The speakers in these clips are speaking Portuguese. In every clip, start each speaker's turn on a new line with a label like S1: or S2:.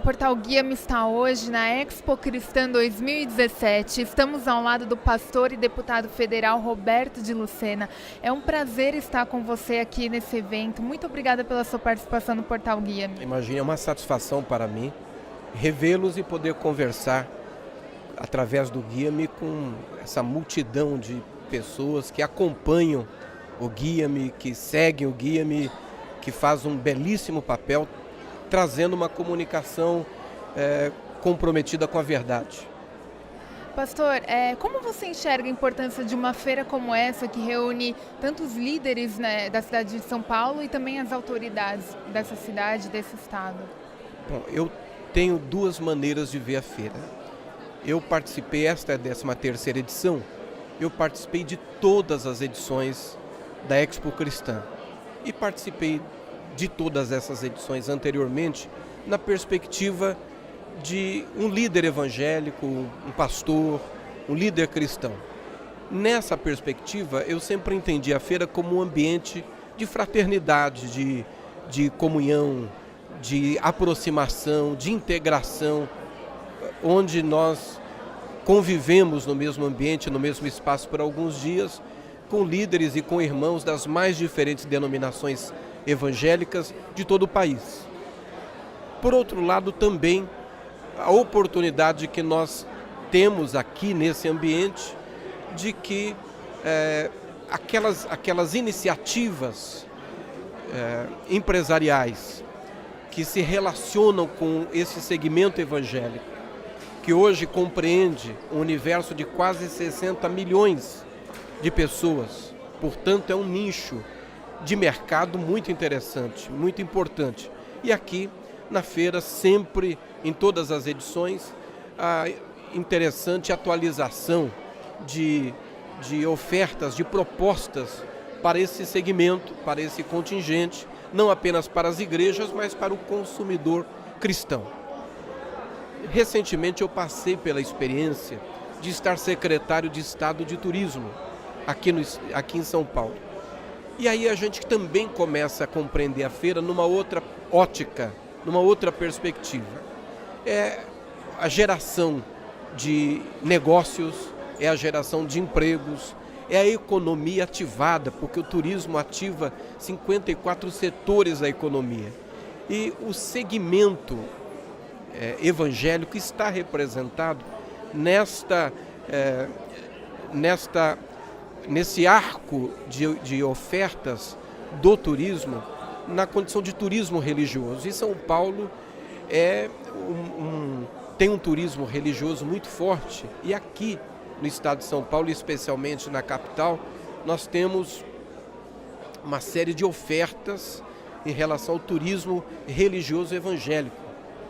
S1: Portal Guia-me está hoje na Expo Cristã 2017. Estamos ao lado do pastor e deputado federal Roberto de Lucena. É um prazer estar com você aqui nesse evento. Muito obrigada pela sua participação no Portal Guia-me.
S2: Imagina, é uma satisfação para mim revê-los e poder conversar através do Guia-me com essa multidão de pessoas que acompanham o Guia-me, que seguem o Guia-me, que faz um belíssimo papel trazendo uma comunicação comprometida com a verdade.
S1: Pastor, como você enxerga a importância de uma feira como essa, que reúne tantos líderes, né, da cidade de São Paulo e também as autoridades dessa cidade, desse estado?
S2: Bom, eu tenho duas maneiras de ver a feira. Eu participei, esta é a 13ª edição, eu participei de todas as edições da Expo Cristã e participei de todas essas edições anteriormente na perspectiva de um líder evangélico, um pastor, um líder cristão. Nessa perspectiva, eu sempre entendi a feira como um ambiente de fraternidade, de comunhão, de aproximação, de integração, onde nós convivemos no mesmo ambiente, no mesmo espaço por alguns dias, com líderes e com irmãos das mais diferentes denominações evangélicas de todo o país. Por outro lado, também a oportunidade que nós temos aqui nesse ambiente de que aquelas iniciativas empresariais que se relacionam com esse segmento evangélico, que hoje compreende um universo de quase 60 milhões de pessoas, portanto é um nicho de mercado muito interessante, muito importante. E aqui na feira, sempre, em todas as edições, a interessante atualização de ofertas, de propostas para esse segmento, para esse contingente, não apenas para as igrejas, mas para o consumidor cristão. Recentemente eu passei pela experiência de estar secretário de Estado de Turismo aqui em São Paulo. E aí a gente também começa a compreender a feira numa outra ótica, numa outra perspectiva. É a geração de negócios, é a geração de empregos, é a economia ativada, porque o turismo ativa 54 setores da economia. E o segmento evangélico está representado nesse arco de ofertas do turismo, na condição de turismo religioso. E São Paulo tem um turismo religioso muito forte, e aqui no estado de São Paulo, especialmente na capital, nós temos uma série de ofertas em relação ao turismo religioso evangélico.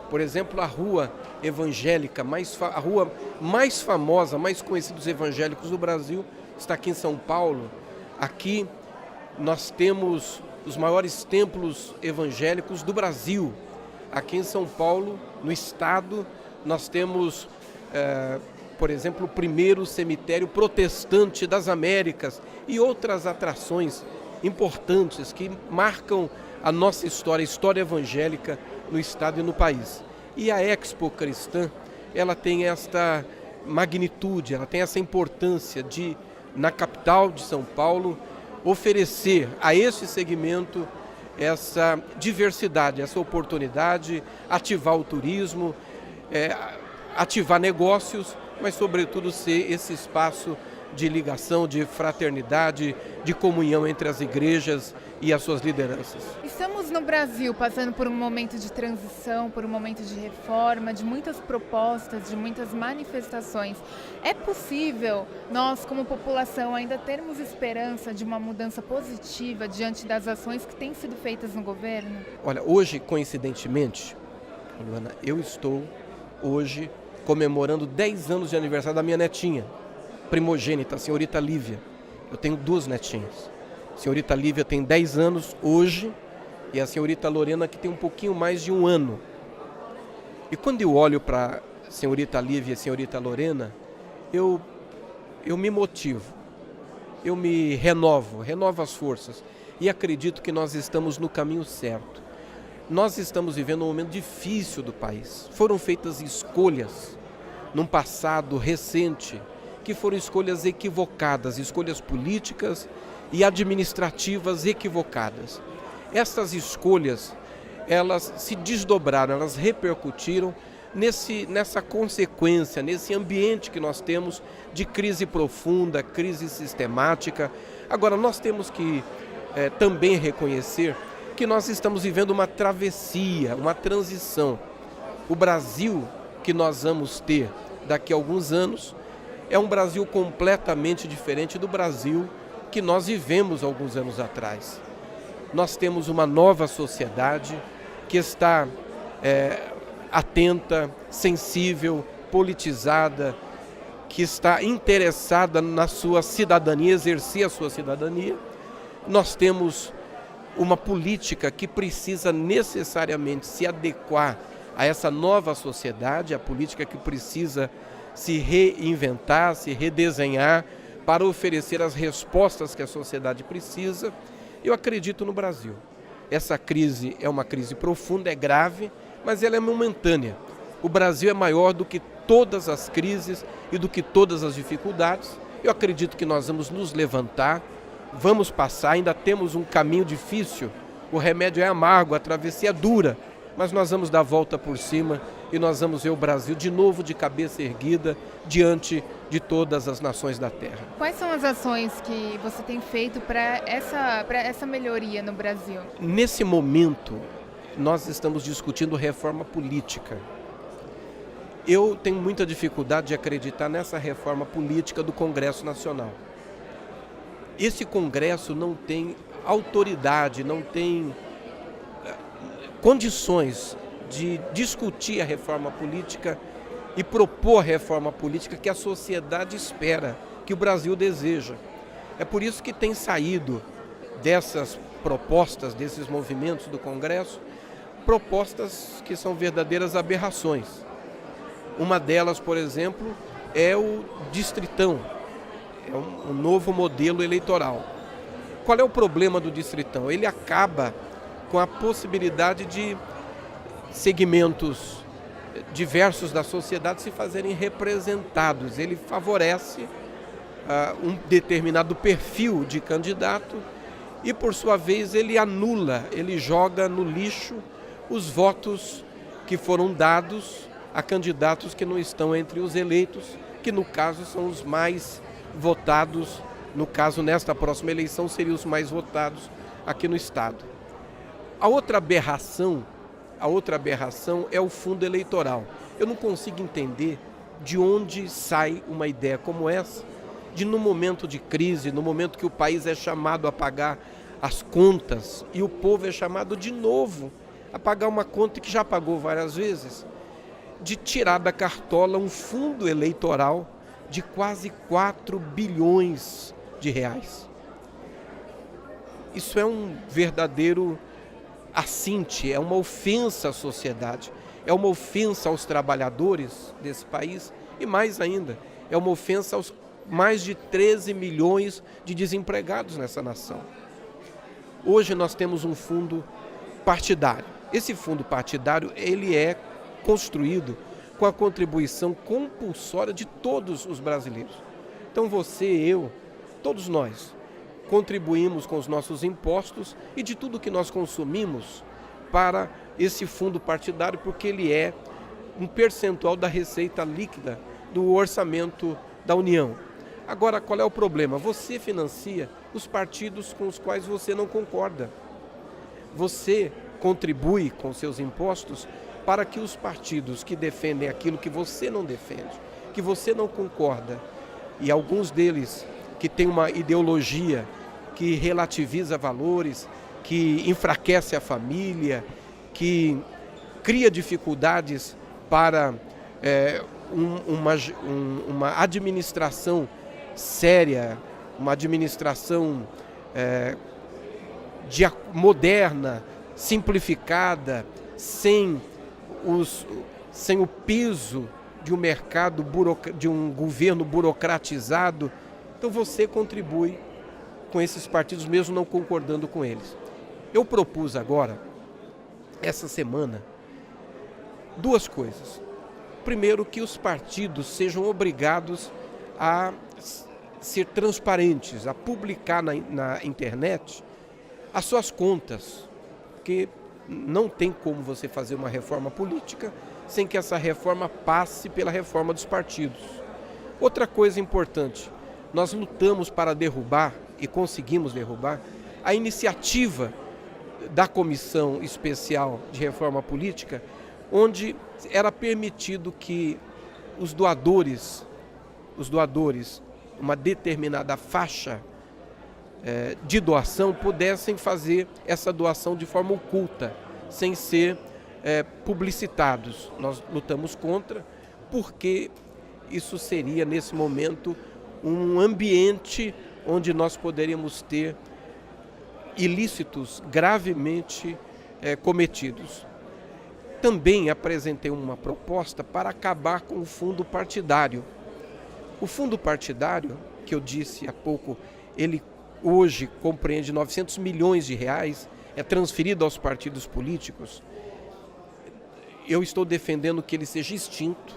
S2: Por exemplo, a rua evangélica, a rua mais famosa, mais conhecida dos evangélicos do Brasil, está aqui em São Paulo. Aqui nós temos os maiores templos evangélicos do Brasil. Aqui em São Paulo, no estado, nós temos, por exemplo, o primeiro cemitério protestante das Américas e outras atrações importantes que marcam a nossa história, a história evangélica no estado e no país. E a Expo Cristã, ela tem esta magnitude, ela tem essa importância de, na capital de São Paulo, oferecer a esse segmento essa diversidade, essa oportunidade, ativar o turismo, ativar negócios, mas sobretudo ser esse espaço de ligação, de fraternidade, de comunhão entre as igrejas e as suas lideranças.
S1: Estamos no Brasil passando por um momento de transição, por um momento de reforma, de muitas propostas, de muitas manifestações. É possível nós, como população, ainda termos esperança de uma mudança positiva diante das ações que têm sido feitas no governo?
S2: Olha, hoje, coincidentemente, Luana, eu estou hoje comemorando 10 anos de aniversário da minha netinha, primogênita, a senhorita Lívia. Eu tenho 2 netinhas. A senhorita Lívia tem 10 anos hoje e a senhorita Lorena que tem um pouquinho mais de 1 ano. E quando eu olho para a senhorita Lívia e a senhorita Lorena, eu me motivo, eu me renovo as forças e acredito que nós estamos no caminho certo. Nós estamos vivendo um momento difícil do país. Foram feitas escolhas num passado recente que foram escolhas equivocadas, escolhas políticas e administrativas equivocadas. Essas escolhas, elas se desdobraram, elas repercutiram nessa consequência, nesse ambiente que nós temos de crise profunda, crise sistemática. Agora, nós temos que também reconhecer que nós estamos vivendo uma travessia, uma transição. O Brasil que nós vamos ter daqui a alguns anos é um Brasil completamente diferente do Brasil que nós vivemos alguns anos atrás. Nós temos uma nova sociedade que está atenta, sensível, politizada, que está interessada na sua cidadania, exercer a sua cidadania. Nós temos uma política que precisa necessariamente se adequar a essa nova sociedade, a política que precisa se reinventar, se redesenhar para oferecer as respostas que a sociedade precisa. Eu acredito no Brasil. Essa crise é uma crise profunda, é grave, mas ela é momentânea. O Brasil é maior do que todas as crises e do que todas as dificuldades. Eu acredito que nós vamos nos levantar, vamos passar, ainda temos um caminho difícil, o remédio é amargo, a travessia é dura, mas nós vamos dar a volta por cima e nós vamos ver o Brasil de novo de cabeça erguida diante de todas as nações da Terra.
S1: Quais são as ações que você tem feito para essa melhoria no Brasil?
S2: Nesse momento, nós estamos discutindo reforma política. Eu tenho muita dificuldade de acreditar nessa reforma política do Congresso Nacional. Esse Congresso não tem autoridade, não tem condições de discutir a reforma política e propor a reforma política que a sociedade espera, que o Brasil deseja. É por isso que tem saído dessas propostas, desses movimentos do Congresso, propostas que são verdadeiras aberrações. Uma delas, por exemplo, é o distritão, é um novo modelo eleitoral. Qual é o problema do distritão? Ele acaba com a possibilidade de segmentos diversos da sociedade se fazerem representados. Ele favorece um determinado perfil de candidato e, por sua vez, ele anula, ele joga no lixo os votos que foram dados a candidatos que não estão entre os eleitos, que no caso são os mais votados, no caso nesta próxima eleição seriam os mais votados aqui no estado. A outra aberração é o fundo eleitoral. Eu não consigo entender de onde sai uma ideia como essa, de no momento de crise, no momento que o país é chamado a pagar as contas e o povo é chamado de novo a pagar uma conta que já pagou várias vezes, de tirar da cartola um fundo eleitoral de quase 4 bilhões de reais. Isso é um verdadeiro assinte, é uma ofensa à sociedade, é uma ofensa aos trabalhadores desse país e, mais ainda, é uma ofensa aos mais de 13 milhões de desempregados nessa nação. Hoje nós temos um fundo partidário. Esse fundo partidário, ele é construído com a contribuição compulsória de todos os brasileiros. Então você, eu, todos nós contribuímos com os nossos impostos e de tudo que nós consumimos para esse fundo partidário, porque ele é um percentual da receita líquida do orçamento da União. Agora, qual é o problema? Você financia os partidos com os quais você não concorda. Você contribui com seus impostos para que os partidos que defendem aquilo que você não defende, que você não concorda, e alguns deles que têm uma ideologia que relativiza valores, que enfraquece a família, que cria dificuldades para uma administração séria, uma administração moderna, simplificada, sem o peso de um mercado, de um governo burocratizado. Então você contribui com esses partidos mesmo não concordando com eles. Eu propus agora essa semana duas coisas. Primeiro, que os partidos sejam obrigados a ser transparentes, a publicar na internet as suas contas, porque não tem como você fazer uma reforma política sem que essa reforma passe pela reforma dos partidos. Outra coisa importante, nós lutamos para derrubar, e conseguimos derrubar, a iniciativa da Comissão Especial de Reforma Política, onde era permitido que os doadores, uma determinada faixa de doação, pudessem fazer essa doação de forma oculta, sem ser publicitados. Nós lutamos contra, porque isso seria, nesse momento, um ambiente onde nós poderíamos ter ilícitos gravemente cometidos. Também apresentei uma proposta para acabar com o fundo partidário. O fundo partidário, que eu disse há pouco, ele hoje compreende 900 milhões de reais, é transferido aos partidos políticos. Eu estou defendendo que ele seja extinto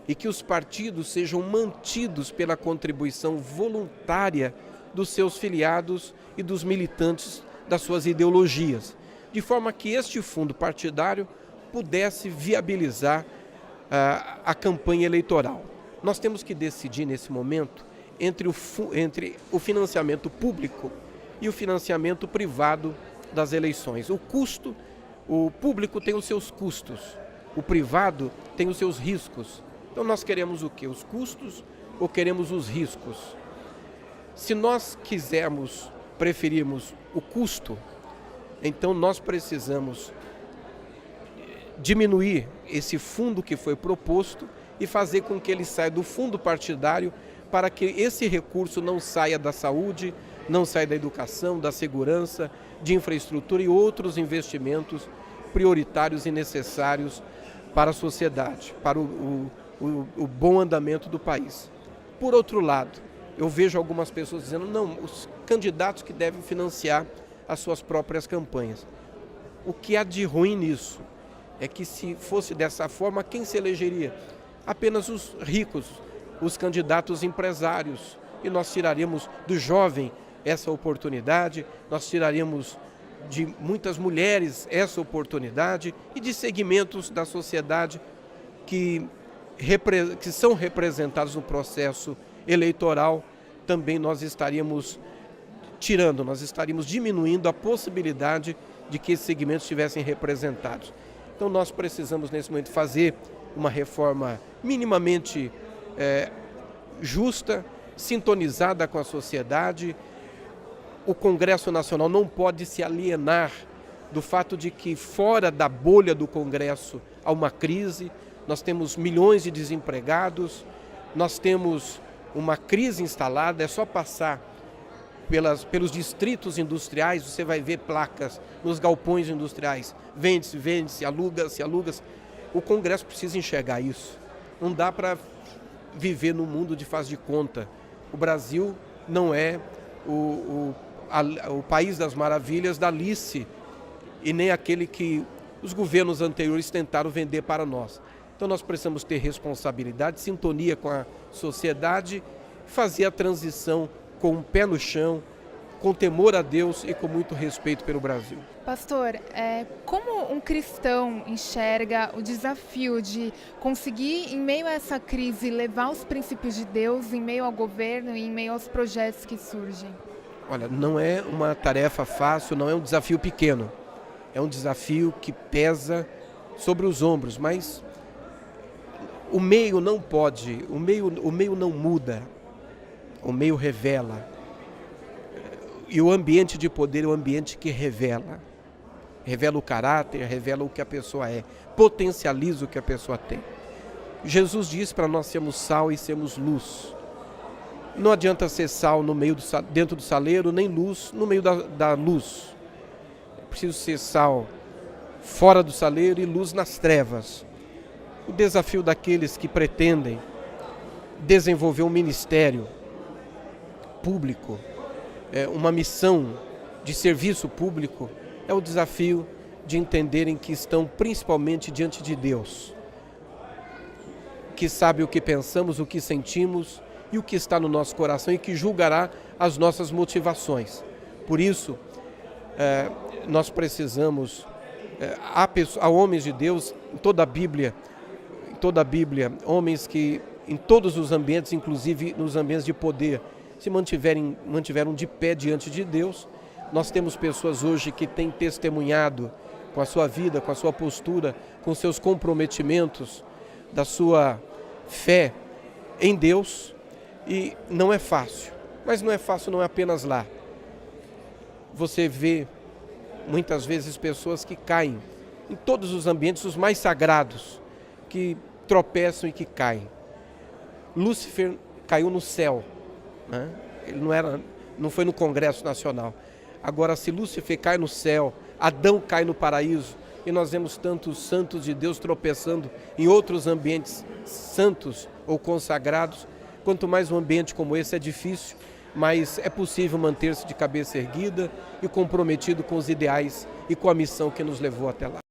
S2: e que os partidos sejam mantidos pela contribuição voluntária dos seus filiados e dos militantes das suas ideologias, de forma que este fundo partidário pudesse viabilizar a campanha eleitoral. Nós temos que decidir nesse momento entre o financiamento público e o financiamento privado das eleições. O público tem os seus custos, o privado tem os seus riscos. Então nós queremos o quê? Os custos ou queremos os riscos? Se nós preferirmos o custo, então nós precisamos diminuir esse fundo que foi proposto e fazer com que ele saia do fundo partidário, para que esse recurso não saia da saúde, não saia da educação, da segurança, de infraestrutura e outros investimentos prioritários e necessários para a sociedade, para o bom andamento do país. Por outro lado, eu vejo algumas pessoas dizendo, não, os candidatos que devem financiar as suas próprias campanhas. O que há de ruim nisso é que, se fosse dessa forma, quem se elegeria? Apenas os ricos, os candidatos empresários. E nós tiraríamos do jovem essa oportunidade, nós tiraríamos de muitas mulheres essa oportunidade e de segmentos da sociedade que são representados no processo eleitoral. Também nós estaríamos diminuindo a possibilidade de que esses segmentos estivessem representados. Então nós precisamos, nesse momento, fazer uma reforma minimamente justa, sintonizada com a sociedade. O Congresso Nacional não pode se alienar do fato de que, fora da bolha do Congresso, há uma crise. Nós temos milhões de desempregados, nós temos uma crise instalada. É só passar pelos distritos industriais, você vai ver placas nos galpões industriais: vende-se, aluga-se. O Congresso precisa enxergar isso. Não dá para viver num mundo de faz de conta. O Brasil não é o país das maravilhas da Alice, e nem aquele que os governos anteriores tentaram vender para nós. Então nós precisamos ter responsabilidade, sintonia com a sociedade, fazer a transição com o pé no chão, com temor a Deus e com muito respeito pelo Brasil.
S1: Pastor, como um cristão enxerga o desafio de conseguir, em meio a essa crise, levar os princípios de Deus em meio ao governo e em meio aos projetos que surgem?
S2: Olha, não é uma tarefa fácil, não é um desafio pequeno. É um desafio que pesa sobre os ombros, mas o meio não pode, o meio não muda, o meio revela. E o ambiente de poder é o ambiente que revela. Revela o caráter, revela o que a pessoa é, potencializa o que a pessoa tem. Jesus diz para nós sermos sal e sermos luz. Não adianta ser sal dentro do saleiro, nem luz no meio da luz. É preciso ser sal fora do saleiro e luz nas trevas. O desafio daqueles que pretendem desenvolver um ministério público, uma missão de serviço público, é o desafio de entenderem que estão principalmente diante de Deus, que sabe o que pensamos, o que sentimos e o que está no nosso coração e que julgará as nossas motivações. Por isso, nós precisamos, há homens de Deus em toda a Bíblia, homens que em todos os ambientes, inclusive nos ambientes de poder, se mantiveram de pé diante de Deus. Nós temos pessoas hoje que têm testemunhado com a sua vida, com a sua postura, com seus comprometimentos, da sua fé em Deus, e não é fácil, mas não é fácil não é apenas lá. Você vê muitas vezes pessoas que caem em todos os ambientes, os mais sagrados, que tropeçam e que caem. Lúcifer caiu no céu, né? Ele não foi no Congresso Nacional. Agora, se Lúcifer cai no céu, Adão cai no paraíso, e nós vemos tantos santos de Deus tropeçando em outros ambientes santos ou consagrados, quanto mais um ambiente como esse é difícil, mas é possível manter-se de cabeça erguida e comprometido com os ideais e com a missão que nos levou até lá.